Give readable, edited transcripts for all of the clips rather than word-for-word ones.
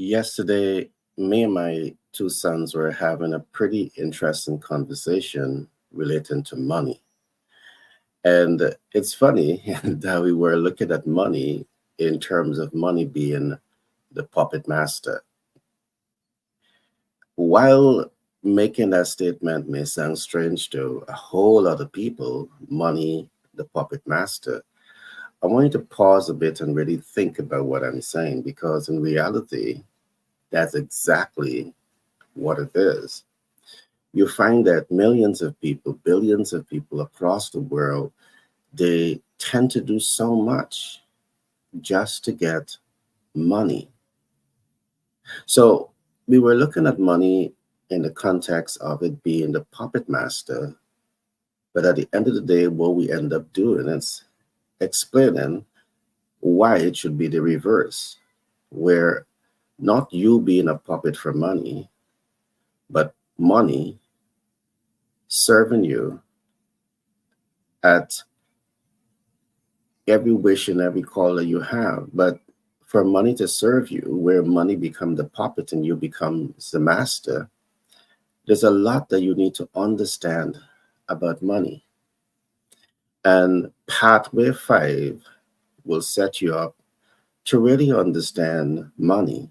Yesterday, me and my two sons were having a pretty interesting conversation relating to money. And it's funny that we were looking at money in terms of money being the puppet master. While making that statement may sound strange to a whole lot of people, money, the puppet master, I want you to pause a bit and really think about what I'm saying because in reality, that's exactly what it is. You find that millions of people, billions of people across the world, they tend to do so much just to get money. So we were looking at money in the context of it being the puppet master, but at the end of the day, what we end up doing is explaining why it should be the reverse, where not you being a puppet for money, but money serving you at every wish and every call that you have. But for money to serve you, where money become the puppet and you become the master, there's a lot that you need to understand about money. And pathway 5 will set you up to really understand money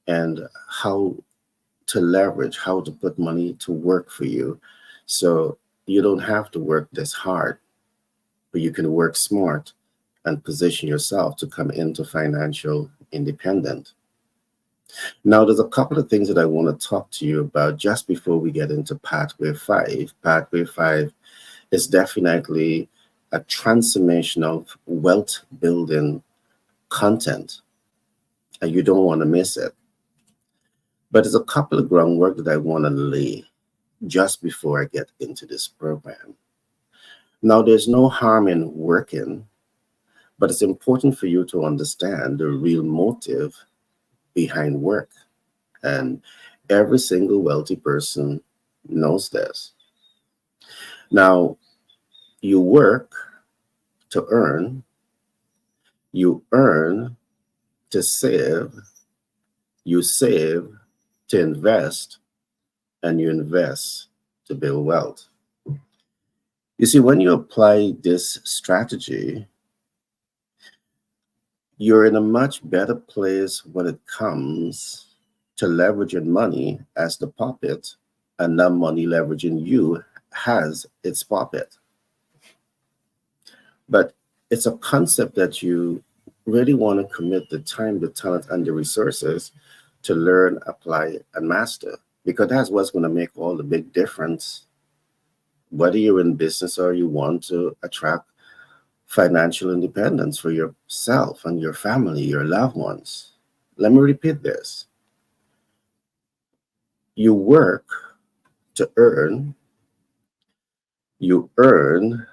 and how to leverage, how to put money to work for you. So you don't have to work this hard, but you can work smart and position yourself to come into financial independence. Now, there's a couple of things that I want to talk to you about just before we get into pathway 5. Pathway 5 is definitely a transformation of wealth building content, and you don't want to miss it. But there's a couple of groundwork that I want to lay just before I get into this program. Now, there's no harm in working, but it's important for you to understand the real motive behind work. And every single wealthy person knows this. Now, you work to earn, you earn to save, you save to invest, and you invest to build wealth. You see, when you apply this strategy, you're in a much better place when it comes to leveraging money as the puppet and not money leveraging you as its puppet. But it's a concept that you really want to commit the time, the talent, and the resources to learn, apply, and master, because that's what's going to make all the big difference, whether you're in business or you want to attract financial independence for yourself and your family, your loved ones. Let me repeat this. You work to earn, you earn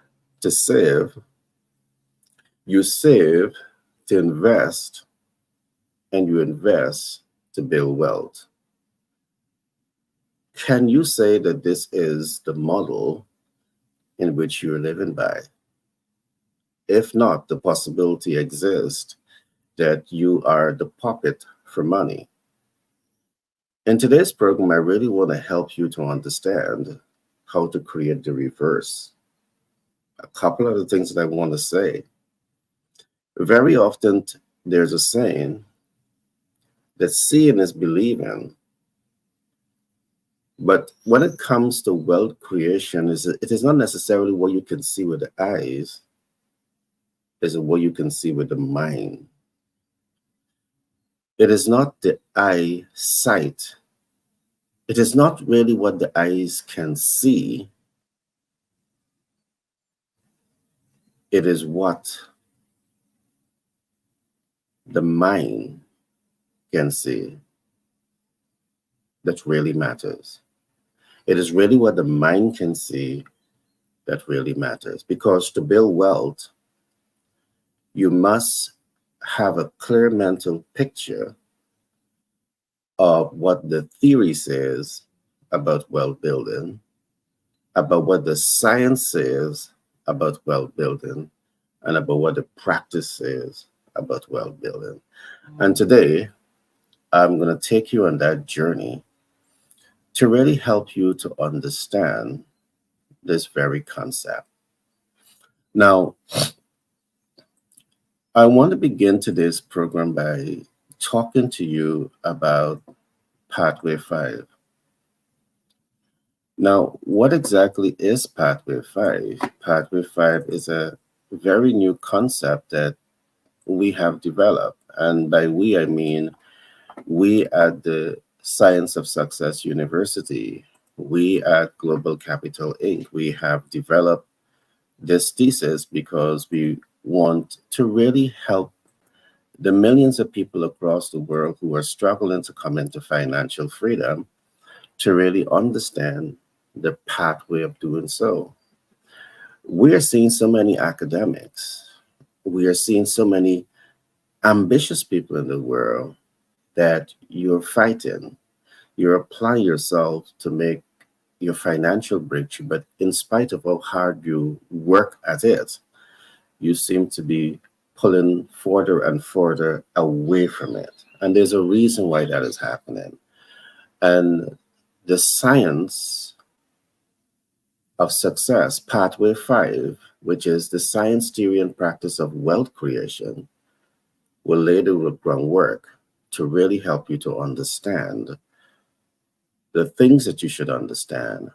to save, you save to invest, and you invest to build wealth. Can you say that this is the model in which you're living by? If not, the possibility exists that you are the puppet for money. In today's program, I really want to help you to understand how to create the reverse. A couple of the things that I want to say. Very often, there's a saying that seeing is believing. But when it comes to wealth creation, it is not necessarily what you can see with the eyes, it's what you can see with the mind. It is not the eyesight. It is not really what the eyes can see. It is what the mind can see that really matters. It is really what the mind can see that really matters. Because to build wealth, you must have a clear mental picture of what the theory says about wealth building, about what the science says about wealth building, and about what the practice says about wealth building. And today, I'm going to take you on that journey to really help you to understand this very concept. Now, I want to begin today's program by talking to you about Pathway 5. Now, what exactly is Pathway 5? Pathway 5 is a very new concept that we have developed. And by we, I mean we at the Science of Success University, we at Global Capital Inc., we have developed this thesis because we want to really help the millions of people across the world who are struggling to come into financial freedom to really understand the pathway of doing so. We are seeing so many academics, we are seeing so many ambitious people in the world that you're fighting. You're applying yourself to make your financial breakthrough, but in spite of how hard you work at it, you seem to be pulling further and further away from it. And there's a reason why that is happening. And the science of success, Pathway 5, which is the science, theory, and practice of wealth creation, will lay the groundwork to really help you to understand the things that you should understand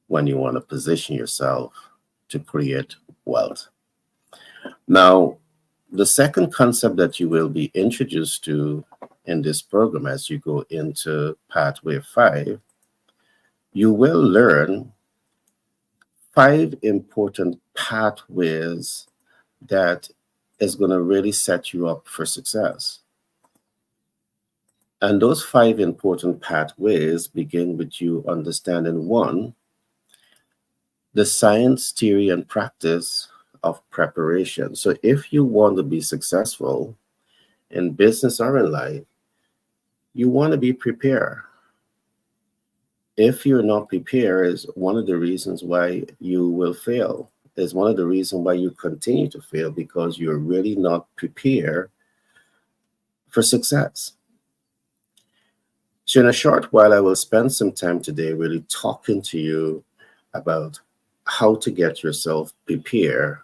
when you want to position yourself to create wealth. Now, the second concept that you will be introduced to in this program as you go into Pathway 5, you will learn 5 important pathways that is going to really set you up for success. And those 5 important pathways begin with you understanding 1, the science, theory, and practice of preparation. So if you want to be successful in business or in life, you want to be prepared. If you're not prepared, is one of the reasons why you will fail. Is one of the reasons why you continue to fail, because you're really not prepared for success. So in a short while, I will spend some time today really talking to you about how to get yourself prepared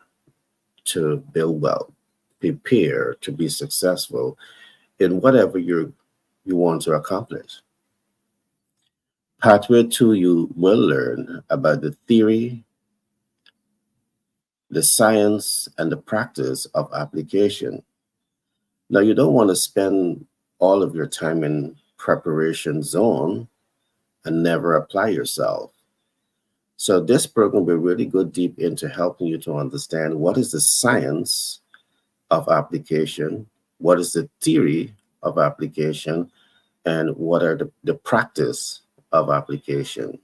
to build wealth, prepare to be successful in whatever you want to accomplish. Pathway 2, you will learn about the theory, the science, and the practice of application. Now, you don't want to spend all of your time in preparation zone and never apply yourself. So this program will really go deep into helping you to understand what is the science of application, what is the theory of application, and what are the practice of application.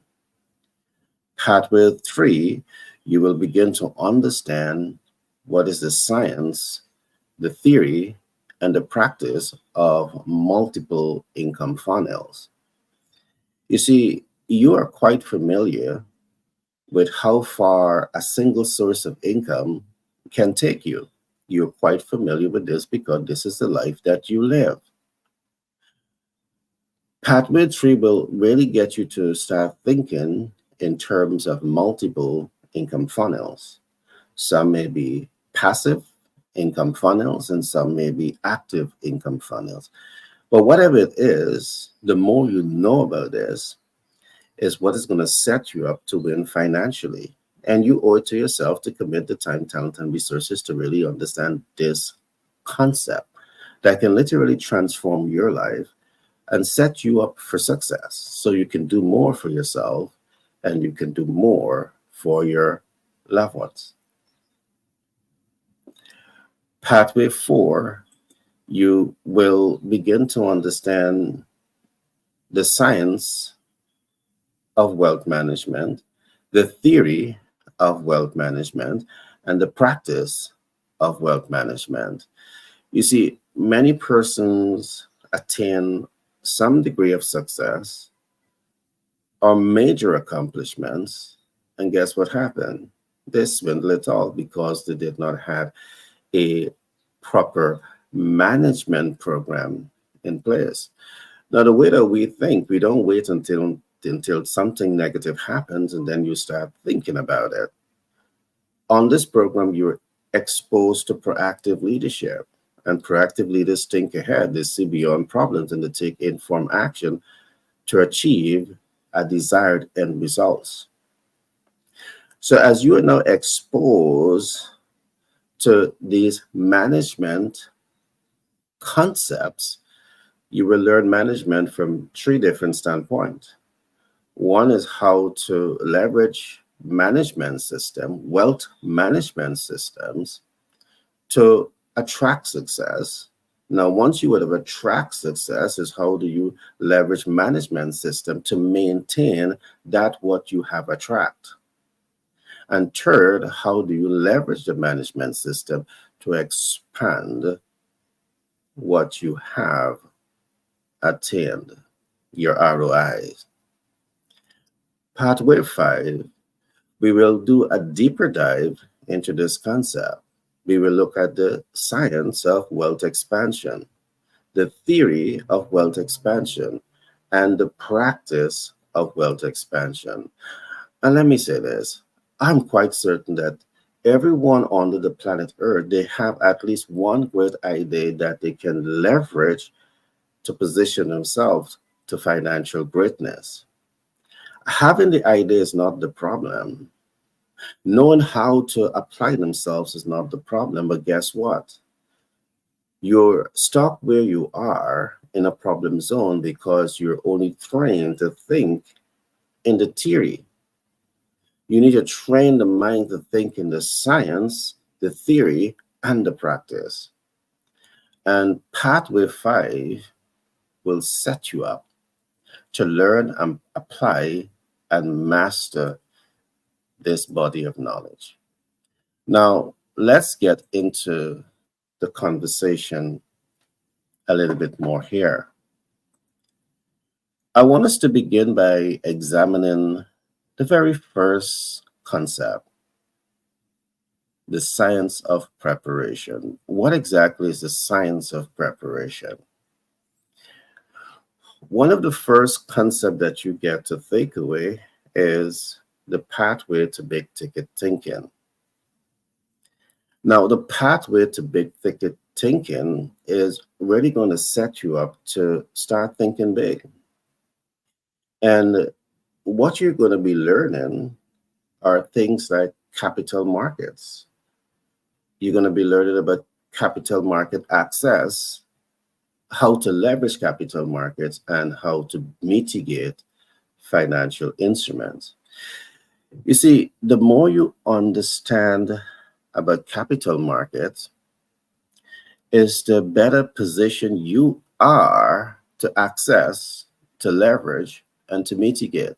Pathway 3, you will begin to understand what is the science, the theory, and the practice of multiple income funnels. You see, you are quite familiar with how far a single source of income can take you. You're quite familiar with this because this is the life that you live. Pathway 3 will really get you to start thinking in terms of multiple income funnels. Some may be passive income funnels and some may be active income funnels. But whatever it is, the more you know about this, is what is going to set you up to win financially. And you owe it to yourself to commit the time, talent, and resources to really understand this concept that can literally transform your life and set you up for success so you can do more for yourself and you can do more for your loved ones. Pathway 4, you will begin to understand the science of wealth management, the theory of wealth management, and the practice of wealth management. You see, many persons attain some degree of success or major accomplishments, and guess what happened? They swindle it all because they did not have a proper management program in place. Now, the way that we think, we don't wait until something negative happens and then you start thinking about it. On this program, you're exposed to proactive leadership, and proactive leaders think ahead, they see beyond problems, and they take informed action to achieve a desired end results. So, as you are now exposed to these management concepts, you will learn management from three different standpoints. One is how to leverage management system, wealth management systems to attract success. Now, once you would have attract success, is how do you leverage management system to maintain that what you have attract? And third, how do you leverage the management system to expand what you have attained, your ROIs? Pathway 5, we will do a deeper dive into this concept. We will look at the science of wealth expansion, the theory of wealth expansion, and the practice of wealth expansion. And let me say this, I'm quite certain that everyone on the planet Earth, they have at least one great idea that they can leverage to position themselves to financial greatness. Having the idea is not the problem. Knowing how to apply themselves is not the problem, but guess what? You're stuck where you are in a problem zone because you're only trained to think in the theory. You need to train the mind to think in the science, the theory, and the practice. And Pathway 5 will set you up to learn and apply and master this body of knowledge. Now, let's get into the conversation a little bit more here. I want us to begin by examining the very first concept, the science of preparation. What exactly is the science of preparation? One of the first concepts that you get to take away is the pathway to big ticket thinking. Now, the pathway to big ticket thinking is really going to set you up to start thinking big. And what you're going to be learning are things like capital markets. You're going to be learning about capital market access, how to leverage capital markets, and how to mitigate financial instruments. You see, the more you understand about capital markets, is the better position you are to access, to leverage, and to mitigate.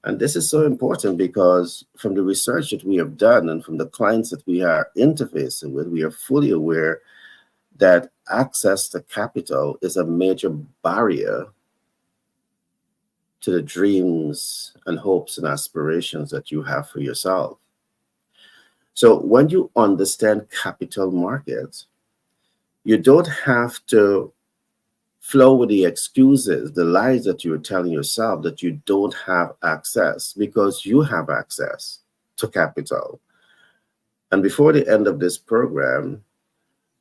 And this is so important because from the research that we have done and from the clients that we are interfacing with, we are fully aware that access to capital is a major barrier to the dreams and hopes and aspirations that you have for yourself. So when you understand capital markets, you don't have to flow with the excuses, the lies that you're telling yourself that you don't have access, because you have access to capital. And before the end of this program,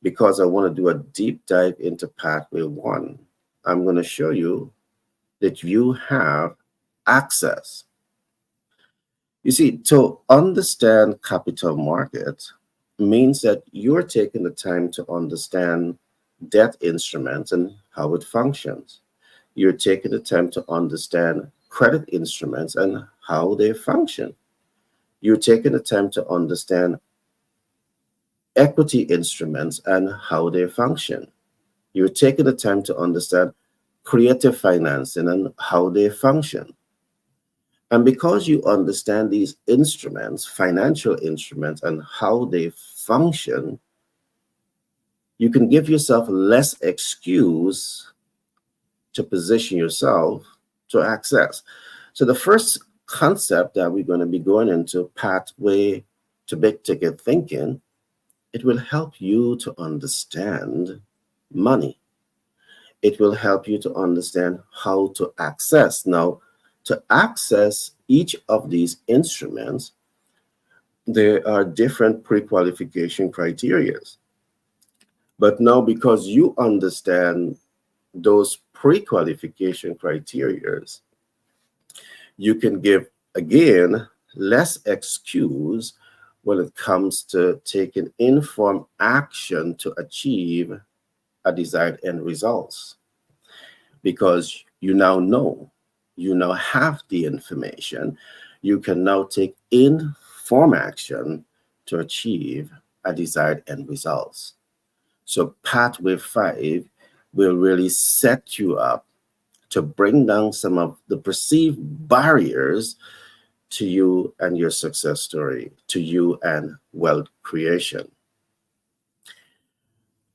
because I want to do a deep dive into Pathway 1, I'm going to show you that you have access. You see, to understand capital markets means that you're taking the time to understand debt instruments and how it functions. You're taking the time to understand credit instruments and how they function. You're taking the time to understand equity instruments and how they function. You're taking the time to understand creative financing and how they function. And because you understand these instruments, financial instruments, and how they function, you can give yourself less excuse to position yourself to access. So the first concept that we're going to be going into, pathway to big ticket thinking, it will help you to understand money. it will help you to understand how to access. Now, to access each of these instruments, there are different pre-qualification criteria. But now, because you understand those pre-qualification criteria, you can give, again, less excuse when it comes to taking informed action to achieve a desired end results, because you now have the information. You can now take informed action to achieve a desired end results. So pathway 5 will really set you up to bring down some of the perceived barriers to you and your success story, to you and wealth creation.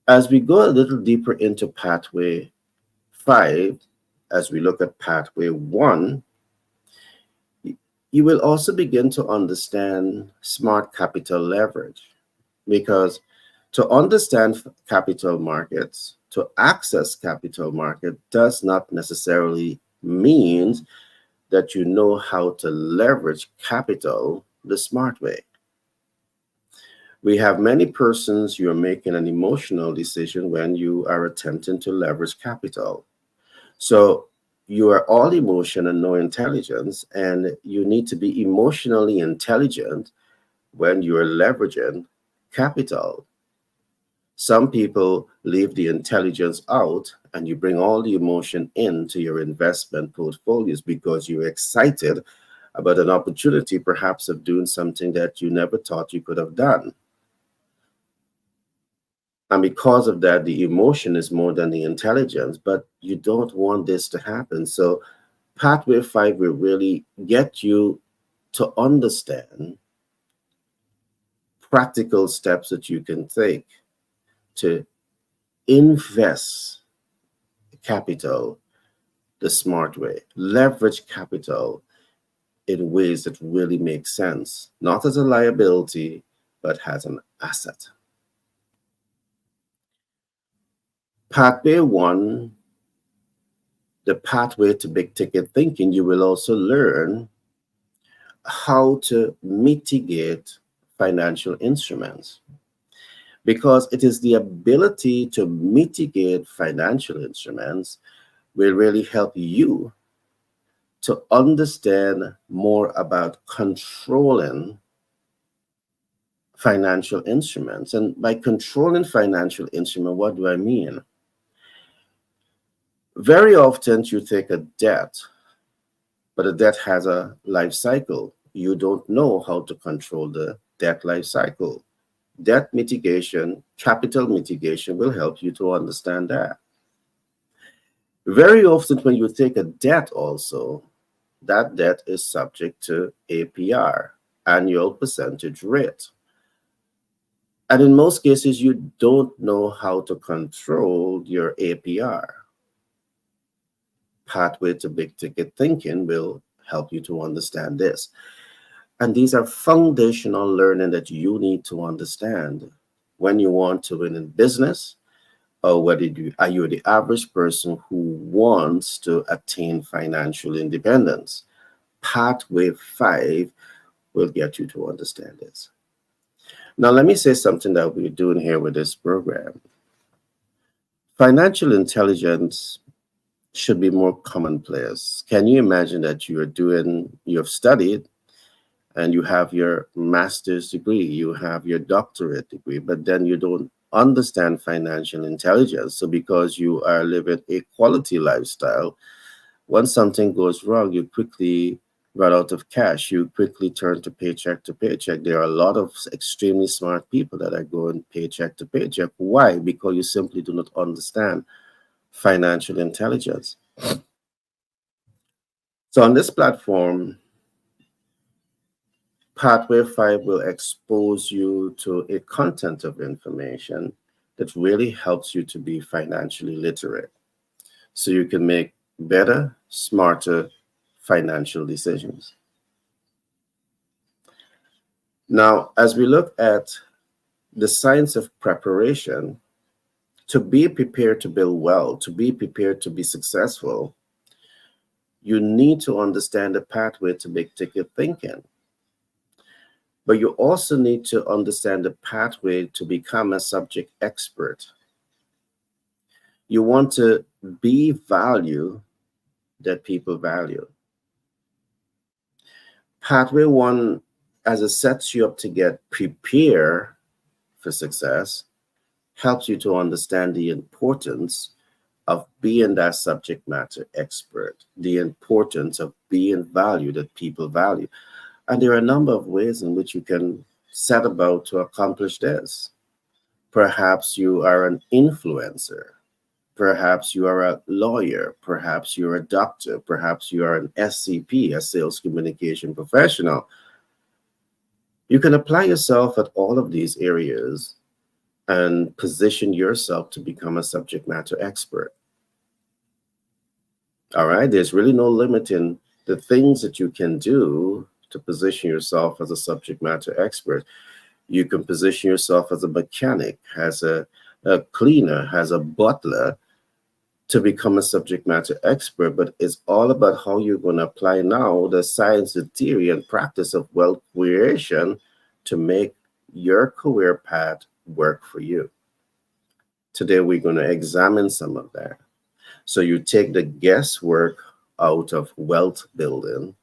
As we go a little deeper into pathway 5, as we look at pathway 1, you will also begin to understand smart capital leverage, because to understand capital markets, to access capital market does not necessarily mean that you know how to leverage capital the smart way. We have many persons, you're making an emotional decision when you are attempting to leverage capital. So you are all emotion and no intelligence, and you need to be emotionally intelligent when you are leveraging capital. Some people leave the intelligence out and you bring all the emotion into your investment portfolios because you're excited about an opportunity, perhaps of doing something that you never thought you could have done. And because of that, the emotion is more than the intelligence, but you don't want this to happen. So pathway 5 will really get you to understand practical steps that you can take to invest capital the smart way, leverage capital in ways that really make sense, not as a liability, but as an asset. Pathway 1, the pathway to big ticket thinking, you will also learn how to mitigate financial instruments, because it is the ability to mitigate financial instruments will really help you to understand more about controlling financial instruments. And by controlling financial instrument, what do I mean? Very often you take a debt, but a debt has a life cycle. You don't know how to control the debt life cycle. Debt mitigation, capital mitigation will help you to understand that. Very often when you take a debt also, that debt is subject to APR, annual percentage rate. And in most cases, you don't know how to control your APR. Pathway to big ticket thinking will help you to understand this. And these are foundational learning that you need to understand when you want to win in business, or whether are you the average person who wants to attain financial independence. Pathway 5 will get you to understand this. Now, let me say something that we're doing here with this program. Financial intelligence should be more commonplace. Can you imagine that you've studied and you have your master's degree, you have your doctorate degree, but then you don't understand financial intelligence. So because you are living a quality lifestyle, when something goes wrong, you quickly run out of cash. You quickly turn to paycheck to paycheck. There are a lot of extremely smart people that are going paycheck to paycheck. Why? Because you simply do not understand financial intelligence. So on this platform, Pathway 5 will expose you to a content of information that really helps you to be financially literate, so you can make better, smarter financial decisions. Now, as we look at the science of preparation, To be prepared to build wealth, to be prepared to be successful, you need to understand the pathway to big ticket thinking. But you also need to understand the pathway to become a subject expert. You want to be value that people value. Pathway one, as it sets you up to get prepared for success, helps you to understand the importance of being that subject matter expert, the importance of being value that people value. And there are a number of ways in which you can set about to accomplish this. Perhaps you are an influencer. Perhaps you are a lawyer. Perhaps you're a doctor. Perhaps you are an SCP, a sales communication professional. You can apply yourself at all of these areas and position yourself to become a subject matter expert. All right. There's really no limit in the things that you can do to position yourself as a subject matter expert. You can position yourself as a mechanic, as a cleaner, as a butler to become a subject matter expert. But it's all about how you're going to apply now the science, the theory, and practice of wealth creation to make your career path work for you. Today, we're going to examine some of that. So you take the guesswork out of wealth building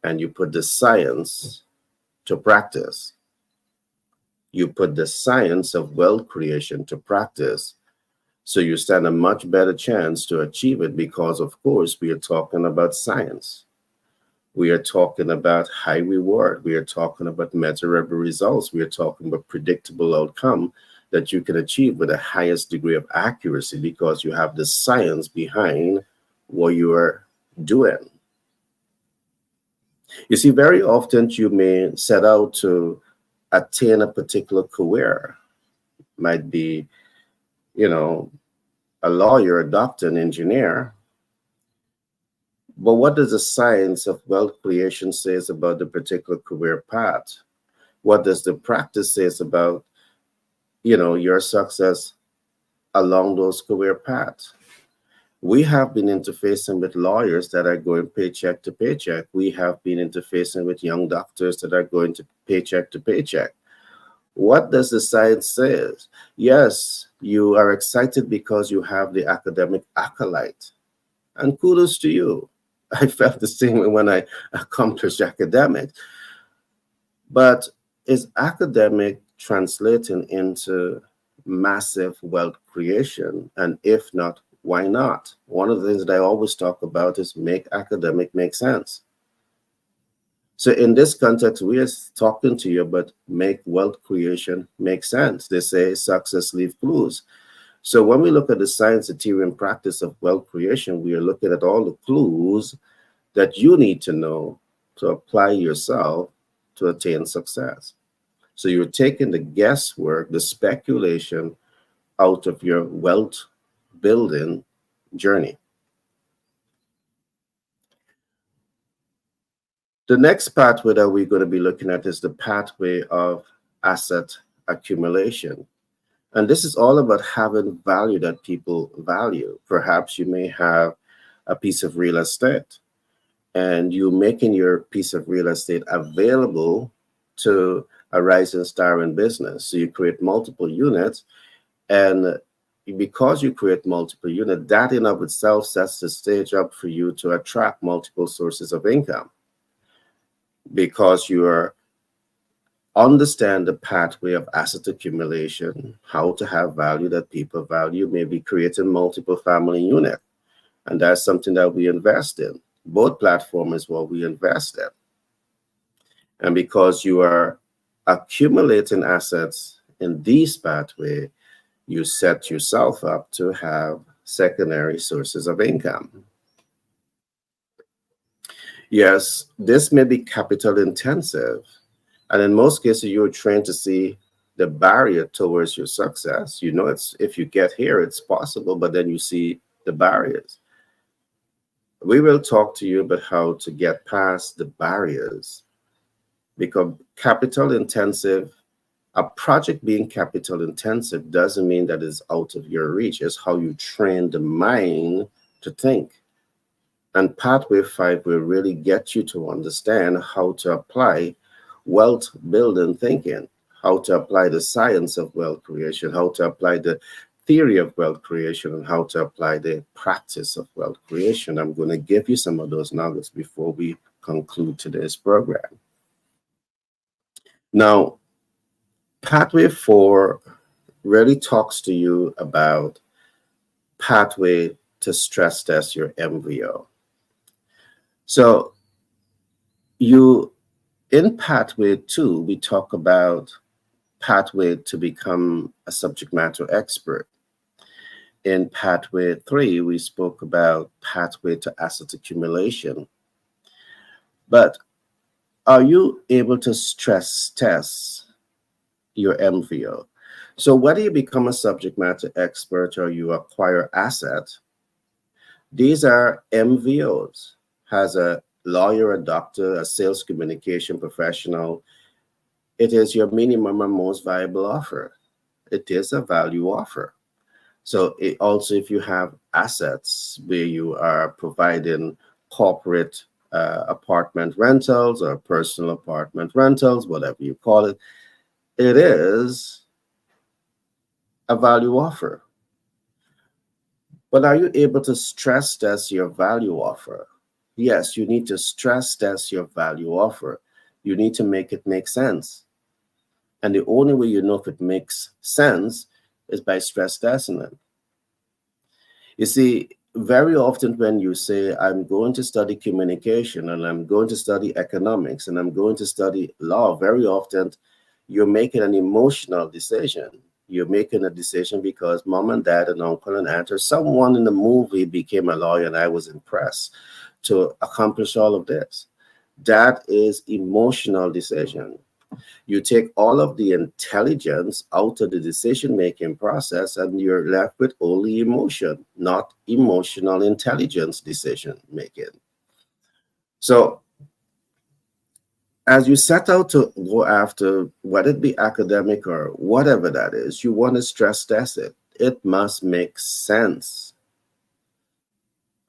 and you put the science to practice. You put the science of wealth creation to practice. So you stand a much better chance to achieve it because, of course, we are talking about science. We are talking about high reward. We are talking about measurable results. We are talking about predictable outcome that you can achieve with the highest degree of accuracy because you have the science behind what you are doing. You see, very often you may set out to attain a particular career. Might be, a lawyer, a doctor, an engineer. But what does the science of wealth creation says about the particular career path? What does the practice says about, your success along those career paths? We have been interfacing with lawyers that are going paycheck to paycheck. We have been interfacing with young doctors that are going to paycheck to paycheck. What does the science say? Yes, you are excited because you have the academic acolyte. And kudos to you. I felt the same way when I accomplished academics. But is academic translating into massive wealth creation? And if not, why not? One of the things that I always talk about is make academic make sense. So in this context, we are talking to you about make wealth creation make sense. They say success leave clues. So when we look at the science, the theory, and practice of wealth creation, we are looking at all the clues that you need to know to apply yourself to attain success. So you're taking the guesswork, the speculation out of your wealth building journey. The next pathway that we're going to be looking at is the pathway of asset accumulation. And this is all about having value that people value. Perhaps you may have a piece of real estate and you're making your piece of real estate available to a rising star in business. So you create multiple units, and because you create multiple units, that in of itself sets the stage up for you to attract multiple sources of income because you are understand the pathway of asset accumulation, how to have value that people value, maybe creating multiple family unit. And that's something that we invest in. Both platforms is what we invest in. And because you are accumulating assets in this pathway, you set yourself up to have secondary sources of income. Yes, this may be capital intensive. And in most cases, you're trained to see the barrier towards your success. You know, it's if you get here, it's possible, but then you see the barriers. We will talk to you about how to get past the barriers because capital intensive A project being capital intensive doesn't mean that it's out of your reach. It's how you train the mind to think. And Pathway 5 will really get you to understand how to apply wealth building thinking, how to apply the science of wealth creation, how to apply the theory of wealth creation, and how to apply the practice of wealth creation. I'm going to give you some of those nuggets before we conclude today's program. Now, Pathway 4 really talks to you about pathway to stress test your MVO. So in pathway 2, we talk about pathway to become a subject matter expert. In pathway 3, we spoke about pathway to asset accumulation. But are you able to stress test your MVO? So whether you become a subject matter expert or you acquire assets, these are MVOs. As a lawyer, a doctor, a sales communication professional, it is your minimum and most viable offer. It is a value offer. So also, if you have assets where you are providing corporate apartment rentals or personal apartment rentals, whatever you call it, it is a value offer. But are you able to stress test your value offer? Yes, you need to stress test your value offer. You need to make it make sense. And the only way you know if it makes sense is by stress testing it. You see, very often when you say, I'm going to study communication and I'm going to study economics and I'm going to study law, very often you're making an emotional decision. You're making a decision because mom and dad and uncle and aunt or someone in the movie became a lawyer and I was impressed to accomplish all of this. That is emotional decision. You take all of the intelligence out of the decision-making process and you're left with only emotion, not emotional intelligence decision-making. So as you set out to go after, whether it be academic or whatever that is, you want to stress test it. It must make sense.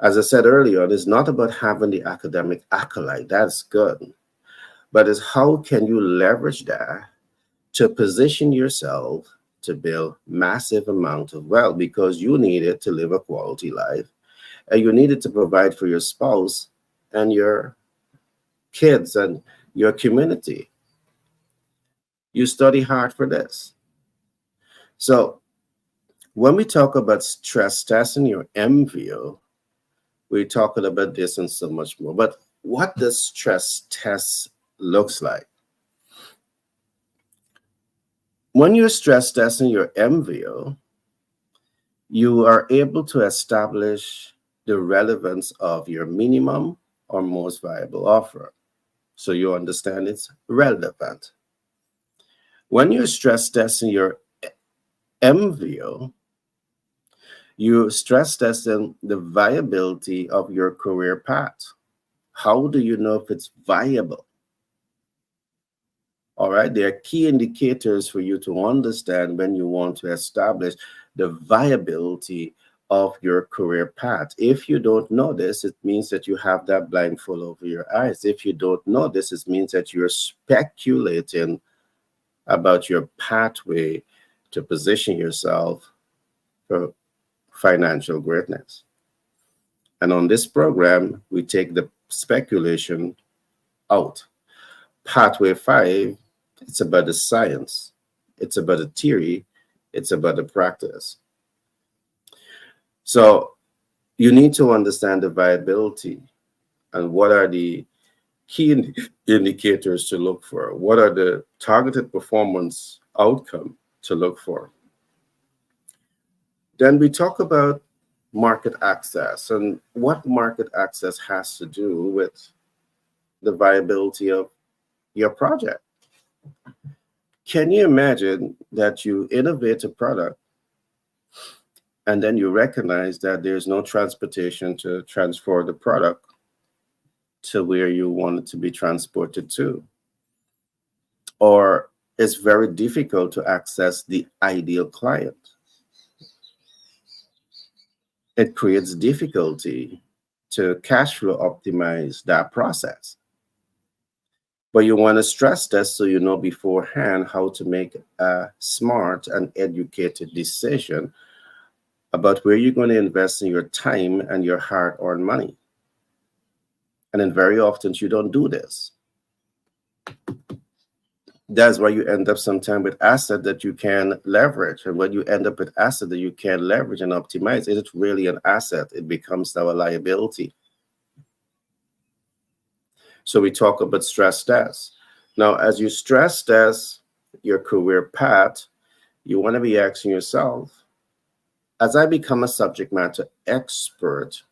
As I said earlier, it's not about having the academic accolade. That's good. But it's how can you leverage that to position yourself to build massive amount of wealth, because you need it to live a quality life and you need it to provide for your spouse and your kids and your community. You study hard for this. So when we talk about stress testing your MVO, we're talking about this and so much more. But what does stress test looks like? When you're stress testing your MVO, you are able to establish the relevance of your minimum or most viable offer. So you understand it's relevant. When you're stress testing your MVO, you stress testing the viability of your career path. How do you know if it's viable? All right, there are key indicators for you to understand when you want to establish the viability of your career path. If you don't know this, it means that you have that blindfold over your eyes. If you don't know this, it means that you're speculating about your pathway to position yourself for financial greatness. And on this program, we take the speculation out. Pathway 5, it's about the science, it's about the theory, it's about the practice. So you need to understand the viability and what are the key indicators to look for. What are the targeted performance outcome to look for? Then we talk about market access and what market access has to do with the viability of your project. Can you imagine that you innovate a product and then you recognize that there's no transportation to transfer the product to where you want it to be transported to? Or it's very difficult to access the ideal client. It creates difficulty to cash flow optimize that process. But you want to stress test so you know beforehand how to make a smart and educated decision about where you're going to invest in your time and your hard-earned money. And then very often you don't do this. That's why you end up sometimes with asset that you can leverage. And when you end up with asset that you can leverage and optimize, is it really an asset? It becomes now a liability. So we talk about stress tests. Now, as you stress test your career path, you want to be asking yourself, as I become a subject matter expert,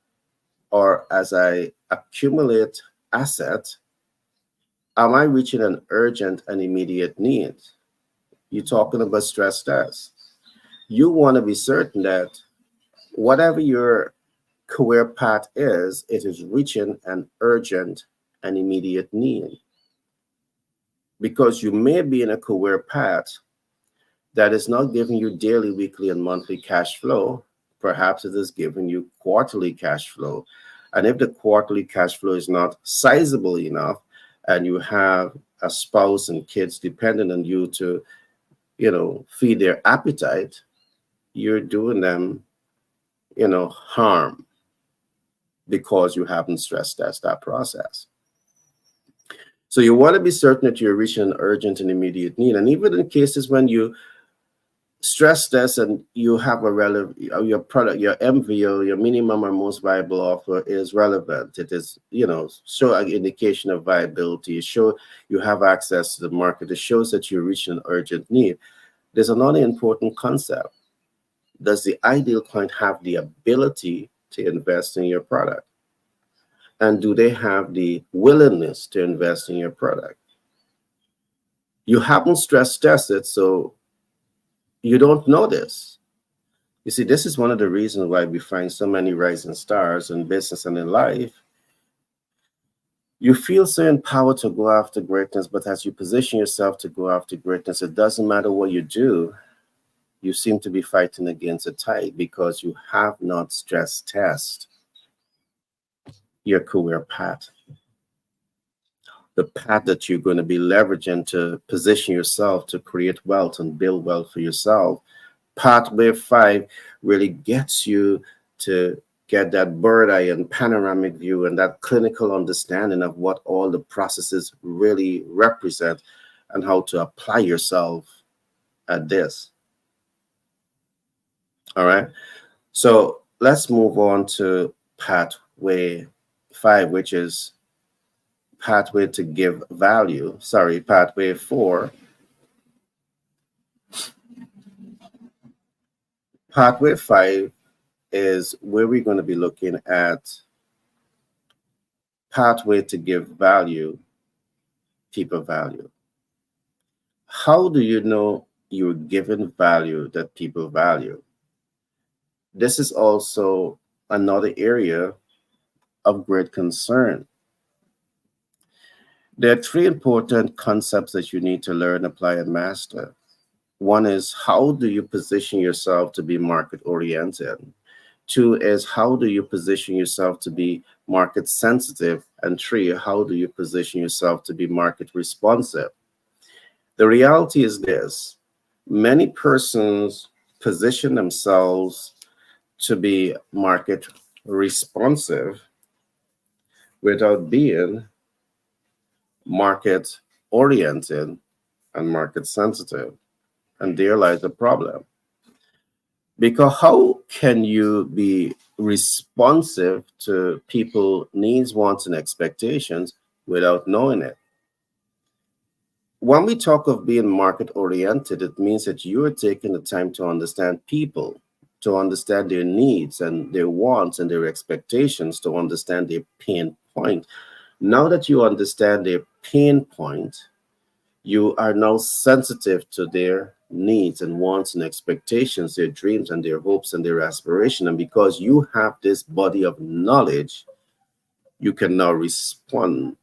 or as I accumulate assets, am I reaching an urgent and immediate need? You're talking about stress tests. You want to be certain that whatever your career path is, it is reaching an urgent and immediate need. Because you may be in a career path that is not giving you daily, weekly, and monthly cash flow. Perhaps it is giving you quarterly cash flow. And if the quarterly cash flow is not sizable enough, and you have a spouse and kids dependent on you to, feed their appetite, you're doing them, harm because you haven't stress tested that process. So you want to be certain that you're reaching an urgent and immediate need. And even in cases when you stress test and you have a relevant, your product, your MVO, your minimum or most viable offer is relevant. It is, show an indication of viability. Show you have access to the market. It shows that you're reaching an urgent need. There's another important concept. Does the ideal client have the ability to invest in your product? And do they have the willingness to invest in your product? You haven't stress tested, so you don't know this. You see, this is one of the reasons why we find so many rising stars in business and in life. You feel so empowered to go after greatness, but as you position yourself to go after greatness, it doesn't matter what you do. You seem to be fighting against a tide because you have not stress tested your career path. The path that you're going to be leveraging to position yourself to create wealth and build wealth for yourself. Pathway 5 really gets you to get that bird eye and panoramic view and that clinical understanding of what all the processes really represent and how to apply yourself at this. All right. So let's move on to pathway 5, which is pathway to give value. Sorry, pathway 4. Pathway 5 is where we're going to be looking at pathway to give value, people value. How do you know you're giving value that people value? This is also another area of great concern. There are 3 important concepts that you need to learn, apply, and master. One is, how do you position yourself to be market oriented? 2 is, how do you position yourself to be market sensitive? And 3, how do you position yourself to be market responsive? The reality is this: many persons position themselves to be market responsive without being market oriented and market sensitive. And there lies the problem. Because how can you be responsive to people's needs, wants, and expectations without knowing it? When we talk of being market oriented, it means that you are taking the time to understand people, to understand their needs and their wants and their expectations, to understand their pain point. Now that you understand their pain point, you are now sensitive to their needs and wants and expectations, their dreams and their hopes and their aspirations. And because you have this body of knowledge, you can now respond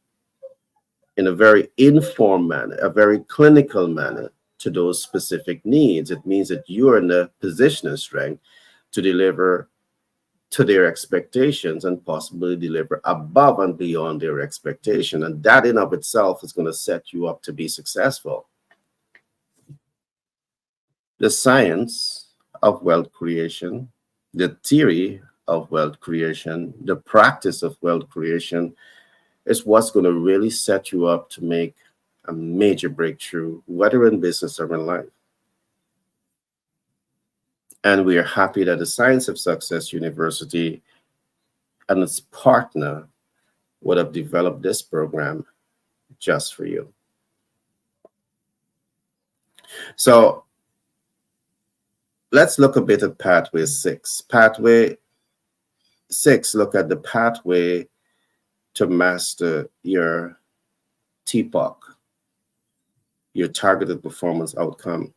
in a very informed manner, a very clinical manner to those specific needs. It means that you are in a position of strength to deliver to their expectations and possibly deliver above and beyond their expectation. And that in of itself is going to set you up to be successful. The science of wealth creation, the theory of wealth creation, the practice of wealth creation is what's going to really set you up to make a major breakthrough, whether in business or in life. And we are happy that the Science of Success University and its partner would have developed this program just for you. So let's look a bit at pathway 6. Pathway 6, look at the pathway to master your TPOC, your targeted performance outcome.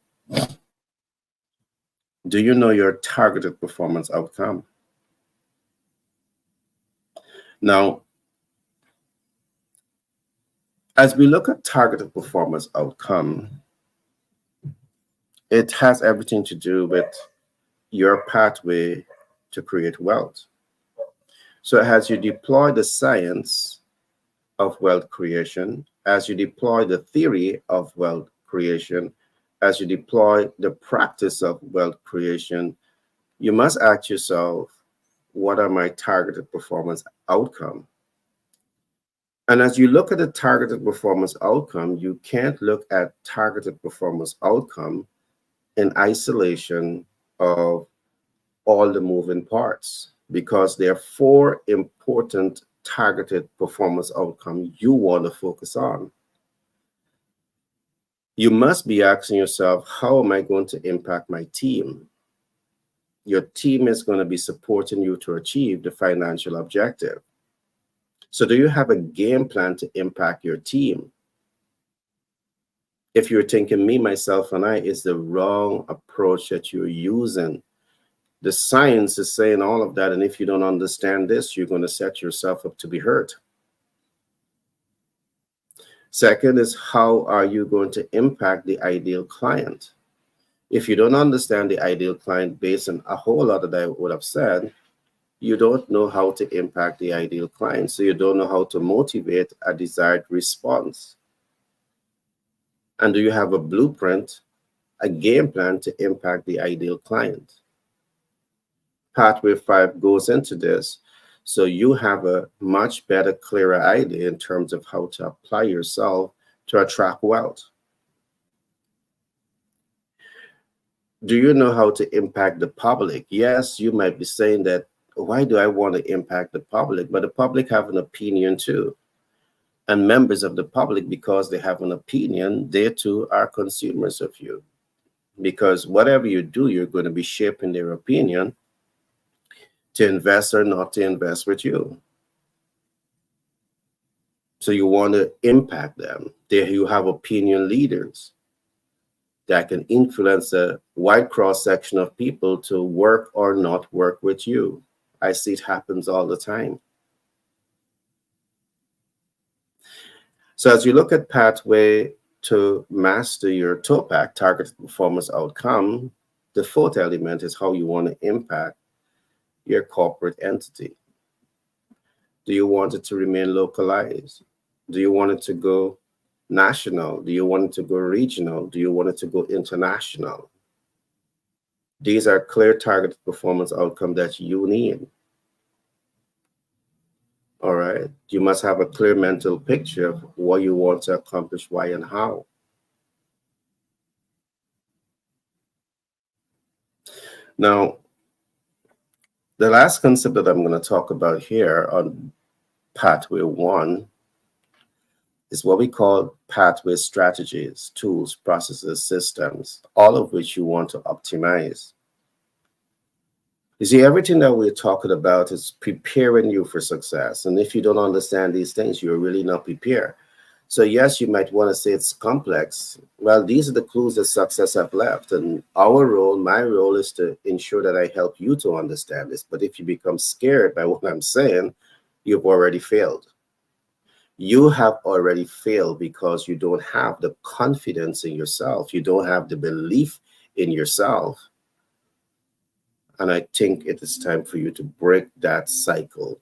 Do you know your targeted performance outcome? Now, as we look at targeted performance outcome, it has everything to do with your pathway to create wealth. So as you deploy the science of wealth creation, as you deploy the theory of wealth creation, as you deploy the practice of wealth creation, you must ask yourself, what are my targeted performance outcome? And as you look at the targeted performance outcome, you can't look at targeted performance outcome in isolation of all the moving parts, because there are 4 important targeted performance outcomes you want to focus on. You must be asking yourself, how am I going to impact my team? Your team is going to be supporting you to achieve the financial objective. So do you have a game plan to impact your team? If you're thinking me, myself, and I, it's the wrong approach that you're using. The science is saying all of that, and if you don't understand this, you're going to set yourself up to be hurt. Second is, how are you going to impact the ideal client? If you don't understand the ideal client based on a whole lot that I would have said, you don't know how to impact the ideal client. So you don't know how to motivate a desired response. And do you have a blueprint, a game plan to impact the ideal client? Pathway 5 goes into this, so you have a much better, clearer idea in terms of how to apply yourself to attract wealth. Do you know how to impact the public? Yes, you might be saying that, why do I want to impact the public? But the public have an opinion too. And members of the public, because they have an opinion, they too are consumers of you. Because whatever you do, you're going to be shaping their opinion to invest or not to invest with you. So you want to impact them. There you have opinion leaders that can influence a wide cross-section of people to work or not work with you. I see it happens all the time. So as you look at pathway to master your TOPAC, targeted performance outcome, the 4th element is how you want to impact your corporate entity. Do you want it to remain localized? Do you want it to go national? Do you want it to go regional? Do you want it to go international? These are clear targeted performance outcomes that you need. All right. You must have a clear mental picture of what you want to accomplish, why, and how. Now, the last concept that I'm going to talk about here on pathway 1 is what we call pathway strategies, tools, processes, systems, all of which you want to optimize. You see, everything that we're talking about is preparing you for success. And if you don't understand these things, you're really not prepared. So yes, you might want to say it's complex. Well, these are the clues that success have left. And our role, my role, is to ensure that I help you to understand this. But if you become scared by what I'm saying, you've already failed. you have already failed because you don't have the confidence in yourself. You don't have the belief in yourself. And I think it is time for you to break that cycle.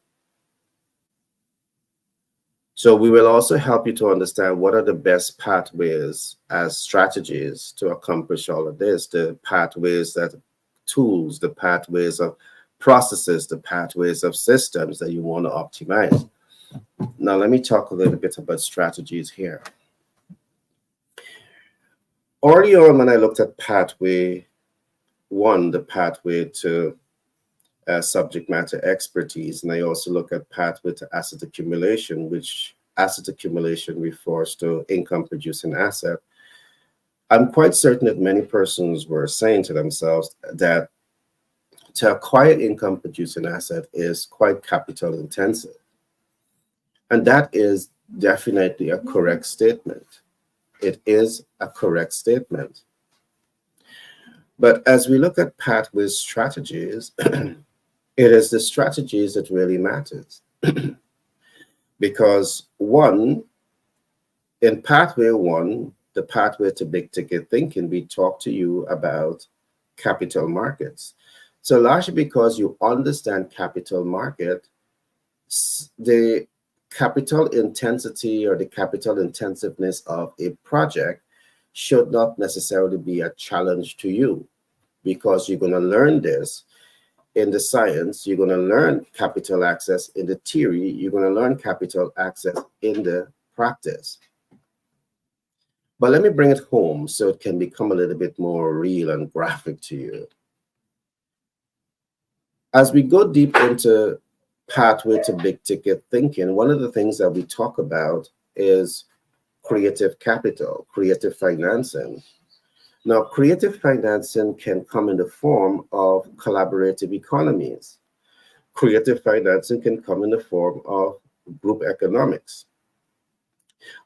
So we will also help you to understand what are the best pathways as strategies to accomplish all of this, the pathways that tools, the pathways of processes, the pathways of systems that you want to optimize. Now, let me talk a little bit about strategies here. Early on, when I looked at pathway one, the pathway to subject matter expertise, and I also look at pathway to asset accumulation, which asset accumulation refers to income producing asset. I'm quite certain that many persons were saying to themselves that to acquire income producing asset is quite capital intensive. And that is definitely a correct statement. It is a correct statement. But as we look at pathway strategies, it is the strategies that really matters. Because one, in pathway one, the pathway to big ticket thinking, we talk to you about capital markets. So largely because you understand capital market, the capital intensity or the capital intensiveness of a project should not necessarily be a challenge to you, because you're going to learn this in the science, you're going to learn capital access in the theory, you're going to learn capital access in the practice. But let me bring it home so it can become a little bit more real and graphic to you. As we go deep into pathway to big ticket thinking, one of the things that we talk about is creative capital, creative financing. Now, creative financing can come in the form of collaborative economies. Creative financing can come in the form of group economics.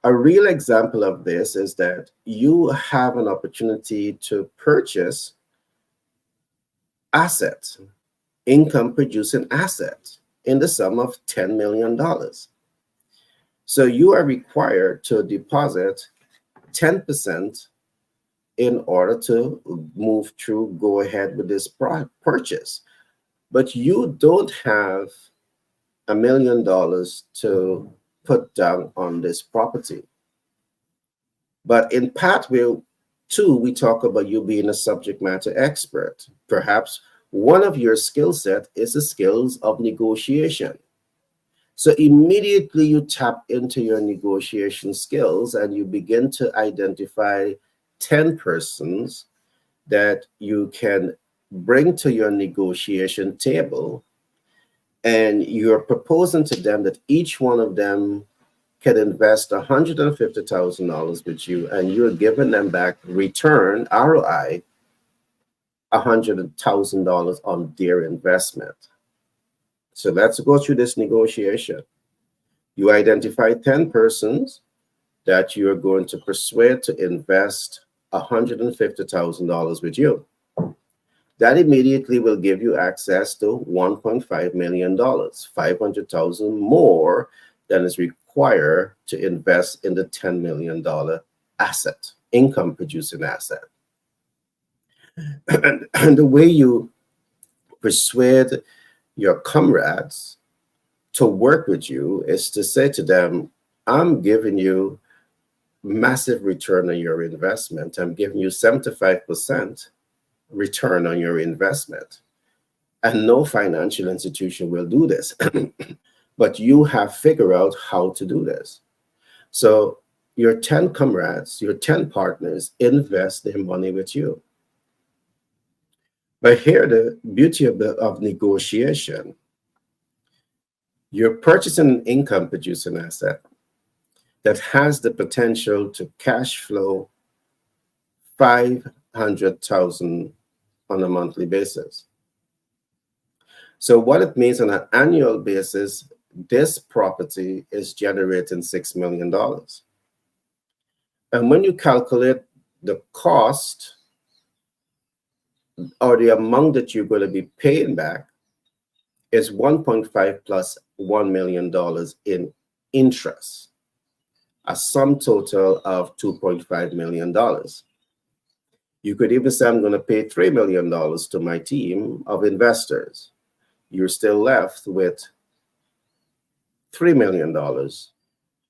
A real example of this is that you have an opportunity to purchase assets, income producing assets, in the sum of $10 million. So you are required to deposit 10% in order to move through, go ahead with this purchase. But you don't have $1 million to put down on this property. But in pathway two, we talk about you being a subject matter expert. Perhaps one of your skill set is the skills of negotiation. So immediately you tap into your negotiation skills and you begin to identify 10 persons that you can bring to your negotiation table, and you're proposing to them that each one of them can invest $150,000 with you, and you're giving them back return, ROI, $100,000 on their investment. So let's go through this negotiation. You identify 10 persons that you're going to persuade to invest $150,000 with you. That immediately will give you access to $1.5 million, $500,000 more than is required to invest in the $10 million asset, income producing asset. And the way you persuade your comrades to work with you is to say to them, I'm giving you massive return on your investment. I'm giving you 75% return on your investment. And no financial institution will do this. But you have figured out how to do this. So your 10 comrades, your 10 partners invest their money with you. But here, the beauty of negotiation, you're purchasing an income producing asset that has the potential to cash flow $500,000 on a monthly basis. So what it means on an annual basis, this property is generating $6 million. And when you calculate the cost or the amount that you're going to be paying back, is 1.5 plus $1 million in interest. a sum total of $2.5 million. You could even say, I'm going to pay $3 million to my team of investors. You're still left with $3 million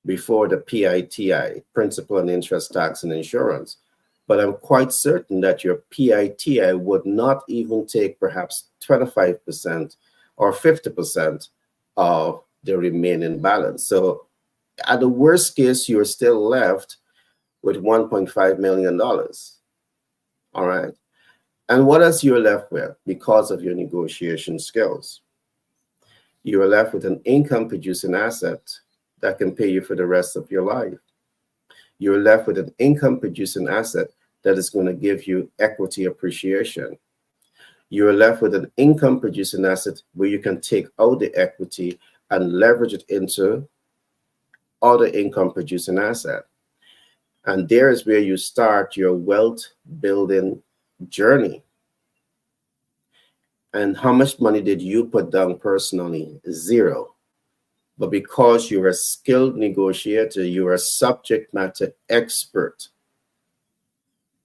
before the PITI, principal and interest, tax, and insurance. But I'm quite certain that your PITI would not even take perhaps 25% or 50% of the remaining balance. So at the worst case, you're still left with $1.5 million. All right. And what else you're left with because of your negotiation skills? You are left with an income producing asset that can pay you for the rest of your life. You're left with an income producing asset that is going to give you equity appreciation. You're left with an income producing asset where you can take out the equity and leverage it into other income producing asset. And there is where you start your wealth building journey. And how much money did you put down personally? Zero. But because you're a skilled negotiator, you're a subject matter expert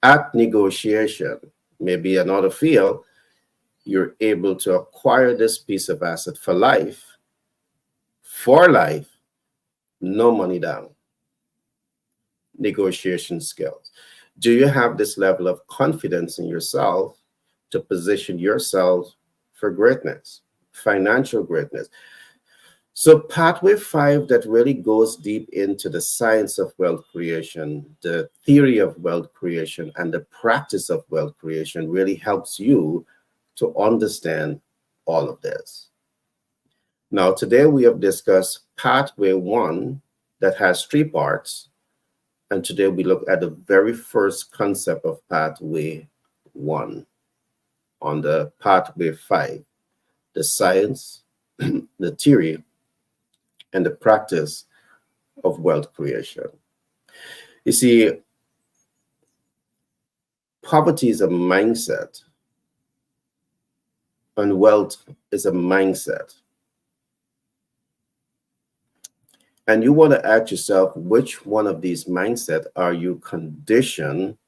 at negotiation, maybe another field, you're able to acquire this piece of asset for life, no money down. Negotiation skills. Do you have this level of confidence in yourself to position yourself for greatness, financial greatness? So pathway 5 that really goes deep into the science of wealth creation, the theory of wealth creation, and the practice of wealth creation really helps you to understand all of this. Now, today we have discussed pathway 1 that has 3 parts. And today we look at the very first concept of pathway 1 on the pathway 5, the science, the theory, and the practice of wealth creation. You see, poverty is a mindset, and wealth is a mindset. And you want to ask yourself, which one of these mindsets are you conditioned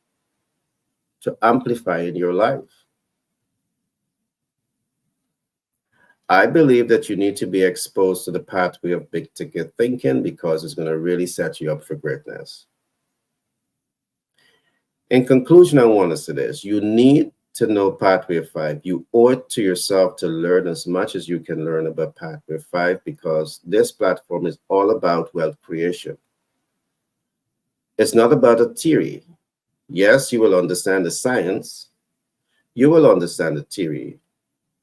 to amplify in your life? I believe that you need to be exposed to the pathway of big ticket thinking because it's going to really set you up for greatness. In conclusion, I want to say this. You need to know pathway 5. You owe it to yourself to learn as much as you can learn about pathway 5 because this platform is all about wealth creation. It's not about a theory. Yes, you will understand the science. You will understand the theory.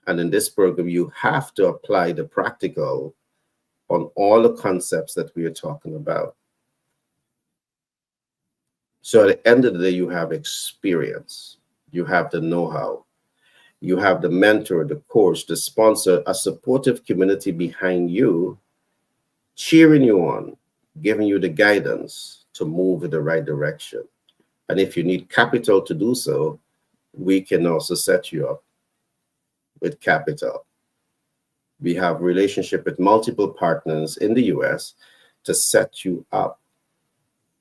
And in this program, you have to apply the practical on all the concepts that we are talking about. So at the end of the day, you have experience. You have the know-how. You have the mentor, the coach, the sponsor, a supportive community behind you, cheering you on, giving you the guidance to move in the right direction. And if you need capital to do so, we can also set you up with capital. We have relationship with multiple partners in the US to set you up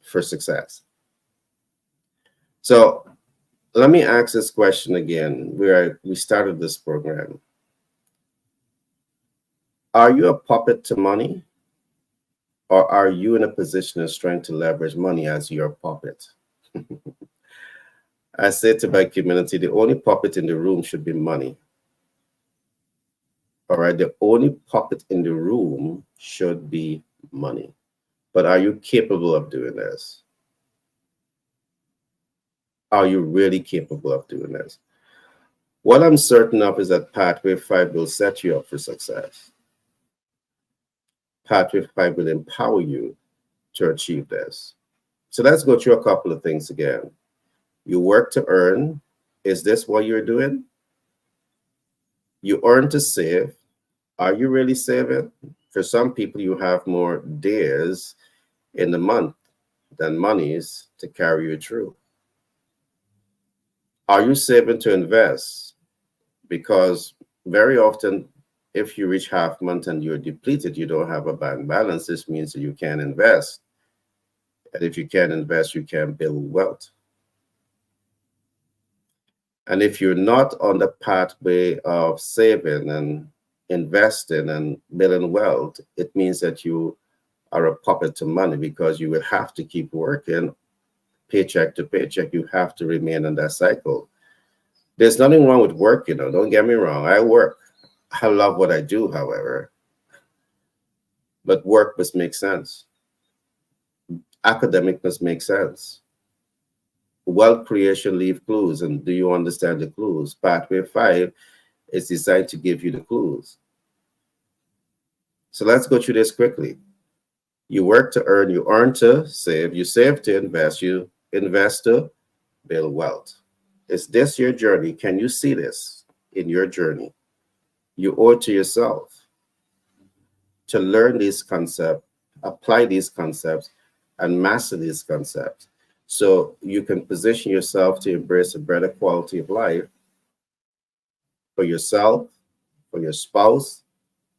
for success. So let me ask this question again, where we started this program. Are you a puppet to money? Or are you in a position of strength to leverage money as your puppet? I say to my community, the only puppet in the room should be money. All right, the only puppet in the room should be money. But are you capable of doing this? Are you really capable of doing this? What I'm certain of is that pathway 5 will set you up for success. Pathway 5 will empower you to achieve this. So let's go through a couple of things again. You work to earn. Is this what you're doing? You earn to save. Are you really saving? For some people, you have more days in the month than monies to carry you through. Are you saving to invest? Because very often, if you reach half month and you're depleted, you don't have a bank balance. This means that you can't invest. And if you can't invest, you can't build wealth. And if you're not on the pathway of saving and investing and building wealth, it means that you are a puppet to money, because you will have to keep working paycheck to paycheck. You have to remain in that cycle. There's nothing wrong with work, don't get me wrong. I work. I love what I do, however, but work must make sense. Academic must make sense. Wealth creation leave clues. And do you understand the clues? Pathway 5 is designed to give you the clues. So let's go through this quickly. You work to earn, you earn to save, you save to invest, you invest to build wealth. Is this your journey? Can you see this in your journey? You owe it to yourself to learn these concepts, apply these concepts, and master these concepts, so you can position yourself to embrace a better quality of life for yourself, for your spouse,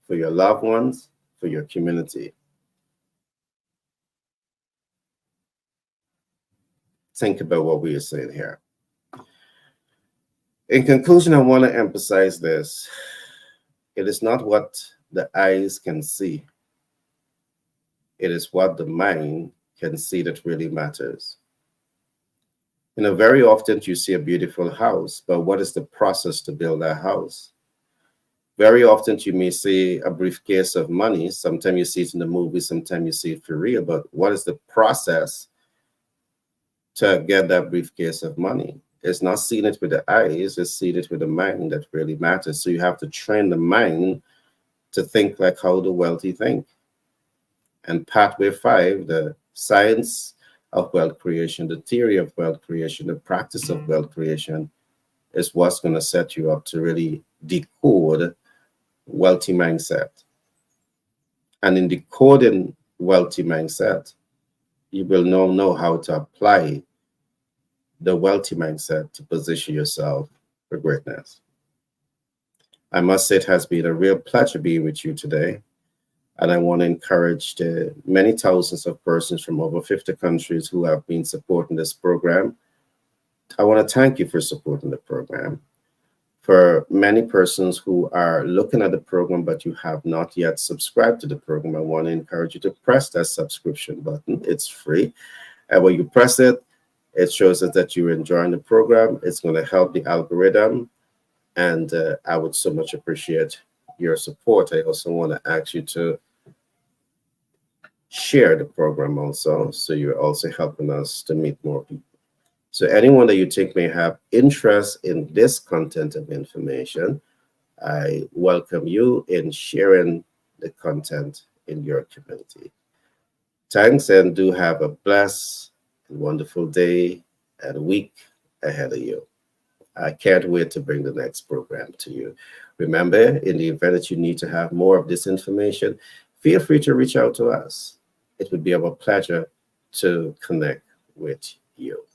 for your loved ones, for your community. Think about what we are saying here. In conclusion, I want to emphasize this. It is not what the eyes can see. It is what the mind can see that really matters. Very often you see a beautiful house, but what is the process to build that house? Very often you may see a briefcase of money. Sometimes you see it in the movie, sometimes you see it for real, but what is the process to get that briefcase of money? It's not seeing it with the eyes, it's seeing it with the mind that really matters. So you have to train the mind to think like how the wealthy think. And pathway 5, the science of wealth creation, the theory of wealth creation, the practice of wealth creation, is what's going to set you up to really decode wealthy mindset. And in decoding wealthy mindset, you will now know how to apply the wealthy mindset to position yourself for greatness. I must say it has been a real pleasure being with you today. And I want to encourage the many thousands of persons from over 50 countries who have been supporting this program. I want to thank you for supporting the program. For many persons who are looking at the program, but you have not yet subscribed to the program, I want to encourage you to press that subscription button. It's free. And when you press it, it shows us that you're enjoying the program. It's going to help the algorithm. And I would so much appreciate your support. I also want to ask you to share the program also, so you're also helping us to meet more people. So anyone that you think may have interest in this content of information, I welcome you in sharing the content in your community. Thanks, and do have a blessed and wonderful day and week ahead of you. I can't wait to bring the next program to you. Remember, in the event that you need to have more of this information, feel free to reach out to us. It would be our pleasure to connect with you.